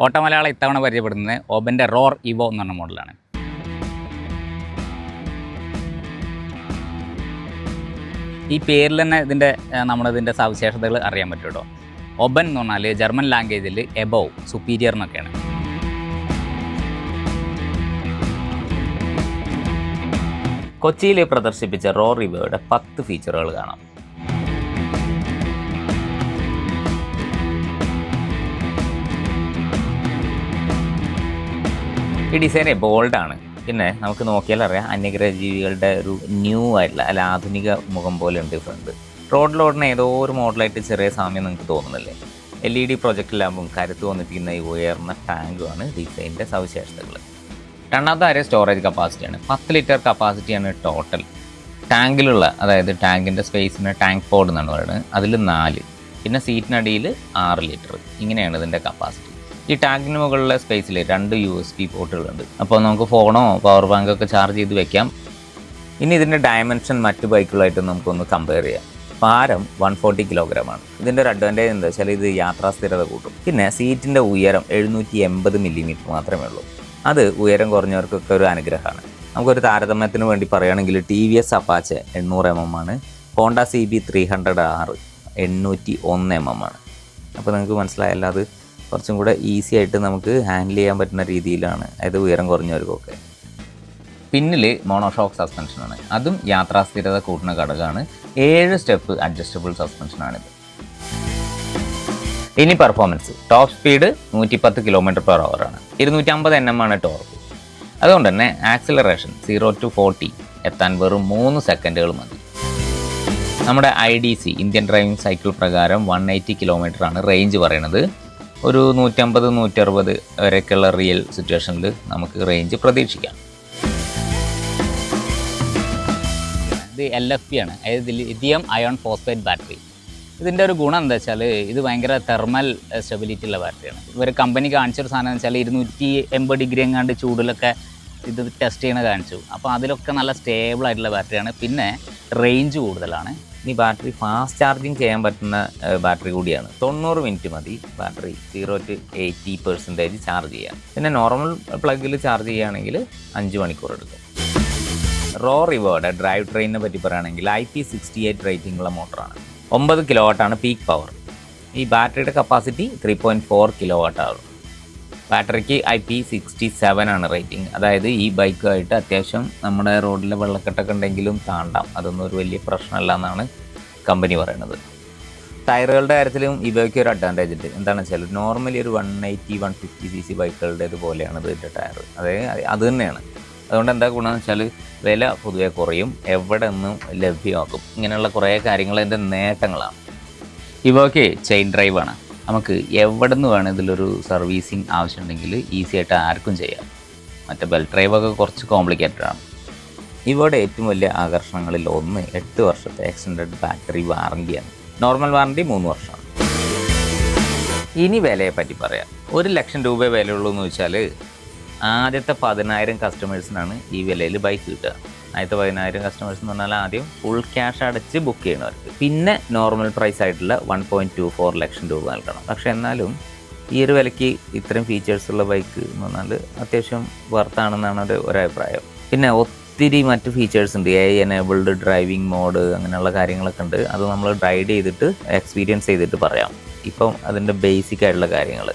ഓട്ടമലയാളം ഇത്തവണ പരിചയപ്പെടുന്നത് ഓബൻ്റെ roar Evo എന്ന് പറഞ്ഞ മോഡലാണ്. ഈ പേരിൽ തന്നെ ഇതിൻ്റെ സവിശേഷതകൾ അറിയാൻ പറ്റും കേട്ടോ. ഒബൻ എന്ന് പറഞ്ഞാൽ ജർമ്മൻ ലാംഗ്വേജിൽ എബോവ്, സുപ്പീരിയർ എന്നൊക്കെയാണ്. കൊച്ചിയിൽ പ്രദർശിപ്പിച്ച റോർ ഇവോയുടെ 10 ഫീച്ചറുകൾ കാണാം. ഈ ഡിസൈൻ ബോൾഡാണ്. പിന്നെ നമുക്ക് നോക്കിയാൽ അറിയാം അന്യഗ്രഹ ജീവികളുടെ ഒരു ന്യൂ ആയിട്ടുള്ള അല്ല ആധുനിക മുഖം പോലെ ഉണ്ട് ഫ്രണ്ട്. റോഡിലോടിന് ഏതോ ഒരു മോഡലായിട്ട് ചെറിയ സാമ്യം നിങ്ങൾക്ക് തോന്നുന്നില്ലേ? LED പ്രൊജക്ട് ലാമ്പും കരുത്ത് വന്നിരിക്കുന്ന ഈ ഉയർന്ന ടാങ്കുമാണ് ഡിസൈനിൻ്റെ സവിശേഷതകൾ. രണ്ടാമത്തെ കാര്യം സ്റ്റോറേജ് കപ്പാസിറ്റിയാണ്. 10 ലിറ്റർ കപ്പാസിറ്റിയാണ് ടോട്ടൽ ടാങ്കിലുള്ള, അതായത് ടാങ്കിൻ്റെ സ്പേസിന് ടാങ്ക് പോഡ് എന്നാണ് പറയുന്നത്. അതിൽ 4, പിന്നെ സീറ്റിനടിയിൽ 6 ലിറ്റർ. ഇങ്ങനെയാണ് ഇതിൻ്റെ കപ്പാസിറ്റി. ഈ ടാങ്കിന് മുകളിലെ സ്പേസിൽ 2 USB പോർട്ടുകളുണ്ട്. അപ്പോൾ നമുക്ക് ഫോണോ പവർ ബാങ്കൊക്കെ ചാർജ് ചെയ്ത് വെക്കാം. ഇനി ഇതിൻ്റെ ഡയമെൻഷൻ മറ്റു ബൈക്കുകളായിട്ട് നമുക്കൊന്ന് കമ്പയർ ചെയ്യാം. ഭാരം 140 കിലോഗ്രാമാണ്. ഇതിൻ്റെ ഒരു അഡ്വാൻറ്റേജ് എന്താ വെച്ചാൽ ഇത് യാത്രാ സ്ഥിരത കൂട്ടും. പിന്നെ സീറ്റിൻ്റെ ഉയരം 780 മില്ലിമീറ്റർ മാത്രമേ ഉള്ളൂ. അത് ഉയരം കുറഞ്ഞവർക്കൊക്കെ ഒരു അനുഗ്രഹമാണ്. നമുക്കൊരു താരതമ്യത്തിന് വേണ്ടി പറയുകയാണെങ്കിൽ TVS അപ്പാച്ചെ 800 mm ആണ്, ഹോണ്ട CB 300R 801 mm ആണ്. അപ്പോൾ നിങ്ങൾക്ക് മനസ്സിലായല്ലോ, അത് കുറച്ചും കൂടെ ഈസി ആയിട്ട് നമുക്ക് ഹാൻഡിൽ ചെയ്യാൻ പറ്റുന്ന രീതിയിലാണ്, അതായത് ഉയരം കുറഞ്ഞവർക്കൊക്കെ. പിന്നിൽ മോണോഷോക്ക് സസ്പെൻഷനാണ്. അതും യാത്രാ സ്ഥിരത കൂട്ടുന്ന ഘടകമാണ്. 7 സ്റ്റെപ്പ് അഡ്ജസ്റ്റബിൾ സസ്പെൻഷനാണിത്. ഇനി പെർഫോമൻസ്. ടോപ്പ് സ്പീഡ് 110 km/h ആണ്. 250 Nm ആണ് ടോർക്ക്. അതുകൊണ്ട് തന്നെ ആക്സിലറേഷൻ 0 to 40 എത്താൻ വെറും 3 സെക്കൻഡുകൾ മതി. നമ്മുടെ IDC ഇന്ത്യൻ ഡ്രൈവിംഗ് സൈക്കിൾ പ്രകാരം 180 km ആണ് റേഞ്ച് പറയുന്നത്. ഒരു 150-160 വരെയൊക്കെയുള്ള റിയൽ സിറ്റുവേഷനിൽ നമുക്ക് റേഞ്ച് പ്രതീക്ഷിക്കാം. ഇത് LFP ആണ്, അതായത് ലിഥിയം അയോൺ ഫോസ്ഫേറ്റ് ബാറ്ററി. ഇതിൻ്റെ ഒരു ഗുണം എന്താ വെച്ചാൽ ഇത് ഭയങ്കര തെർമൽ സ്റ്റെബിലിറ്റി ഉള്ള ബാറ്ററിയാണ്. ഇവർ കമ്പനി കാണിച്ചൊരു സാധനം എന്ന് വെച്ചാൽ 280 ഡിഗ്രി എങ്ങാണ്ട് ചൂടിലൊക്കെ ഇത് ടെസ്റ്റ് ചെയ്യണ കാണിച്ചു. അപ്പോൾ അതിലൊക്കെ നല്ല സ്റ്റേബിൾ ആയിട്ടുള്ള ബാറ്ററിയാണ്. പിന്നെ റേഞ്ച് കൂടുതലാണ്. ഈ ബാറ്ററി ഫാസ്റ്റ് ചാർജിങ് ചെയ്യാൻ പറ്റുന്ന ബാറ്ററി കൂടിയാണ്. 90 മിനിറ്റ് മതി ബാറ്ററി 0 to 80% ചാർജ് ചെയ്യാൻ. പിന്നെ നോർമൽ പ്ലഗിൽ ചാർജ് ചെയ്യുകയാണെങ്കിൽ 5 മണിക്കൂർ എടുക്കും. റോർ ഇവോയുടെ ഡ്രൈവ് ട്രെയിനിനെ പറ്റി പറയുകയാണെങ്കിൽ IP68 റേറ്റിംഗ് ഉള്ള മോട്ടറാണ്. 9 കിലോവാട്ടാണ് പീക്ക് പവർ. ഈ ബാറ്ററിയുടെ കപ്പാസിറ്റി 3.4 കിലോവാട്ട്. ബാറ്ററിക്ക് IP67 ആണ് റേറ്റിംഗ്. അതായത് ഈ ബൈക്കുമായിട്ട് അത്യാവശ്യം നമ്മുടെ റോഡിലെ വെള്ളക്കെട്ടൊക്കെ ഉണ്ടെങ്കിലും താണ്ടാം, അതൊന്നും ഒരു വലിയ പ്രശ്നമല്ല എന്നാണ് കമ്പനി പറയുന്നത്. ടയറുകളുടെ കാര്യത്തിലും ഇവയ്ക്ക് ഒരു അഡ്വാൻറ്റേജ് ഉണ്ട്. എന്താണെന്ന് വെച്ചാൽ നോർമലി ഒരു 180-150 cc ബൈക്കുകളുടെ ഇതുപോലെയാണ് ഇതിൻ്റെ ടയർ. അത് തന്നെയാണ്. അതുകൊണ്ട് എന്താ ഗുണമെന്ന് വെച്ചാൽ വില പൊതുവെ കുറയും, എവിടെ നിന്നും ലഭ്യമാക്കും. ഇങ്ങനെയുള്ള കുറേ കാര്യങ്ങൾ ഇതിൻ്റെ നേട്ടങ്ങളാണ്. ഇവയ്ക്ക് ചെയിൻ ഡ്രൈവാണ്. നമുക്ക് എവിടെ നിന്ന് വേണം ഇതിലൊരു സർവീസിങ് ആവശ്യമുണ്ടെങ്കിൽ ഈസി ആയിട്ട് ആർക്കും ചെയ്യാം. മറ്റേ ബെൽറ്റ് ഡ്രൈവൊക്കെ കുറച്ച് കോംപ്ലിക്കേറ്റഡ് ആണ്. ഇവയുടെ ഏറ്റവും വലിയ ആകർഷണങ്ങളിൽ ഒന്ന് 8 വർഷത്തെ എക്സ്റ്റൻഡഡ് ബാറ്ററി വാറണ്ടിയാണ്. നോർമൽ വാറണ്ടി 3 വർഷമാണ്. ഇനി വിലയെ പറ്റി പറയാം. 1 ലക്ഷം രൂപ വിലയുള്ളൂ എന്ന് വെച്ചാൽ ആദ്യത്തെ 10,000 കസ്റ്റമേഴ്സിനാണ് ഈ വിലയിൽ ബൈക്ക് കിട്ടുക. ആദ്യത്തെ 10,000 കസ്റ്റമേഴ്സ് എന്ന് പറഞ്ഞാൽ ആദ്യം ഫുൾ ക്യാഷ് അടച്ച് ബുക്ക് ചെയ്യണവർക്ക്. പിന്നെ നോർമൽ പ്രൈസ് ആയിട്ടുള്ള 1.24 ലക്ഷം രൂപ നൽകണം. പക്ഷേ എന്നാലും ഈ ഒരു വിലയ്ക്ക് ഇത്രയും ഫീച്ചേഴ്സുള്ള ബൈക്ക് എന്ന് പറഞ്ഞാൽ അത്യാവശ്യം വർത്താണെന്നാണ് ഒരു അഭിപ്രായം. പിന്നെ ഒത്തിരി മറ്റ് ഫീച്ചേഴ്സ് ഉണ്ട്. AI എനേബിൾഡ് ഡ്രൈവിംഗ് മോഡ്, അങ്ങനെയുള്ള കാര്യങ്ങളൊക്കെ ഉണ്ട്. അത് നമ്മൾ റൈഡ് ചെയ്തിട്ട് എക്സ്പീരിയൻസ് ചെയ്തിട്ട് പറയാം. ഇപ്പം അതിൻ്റെ ബേസിക് ആയിട്ടുള്ള കാര്യങ്ങൾ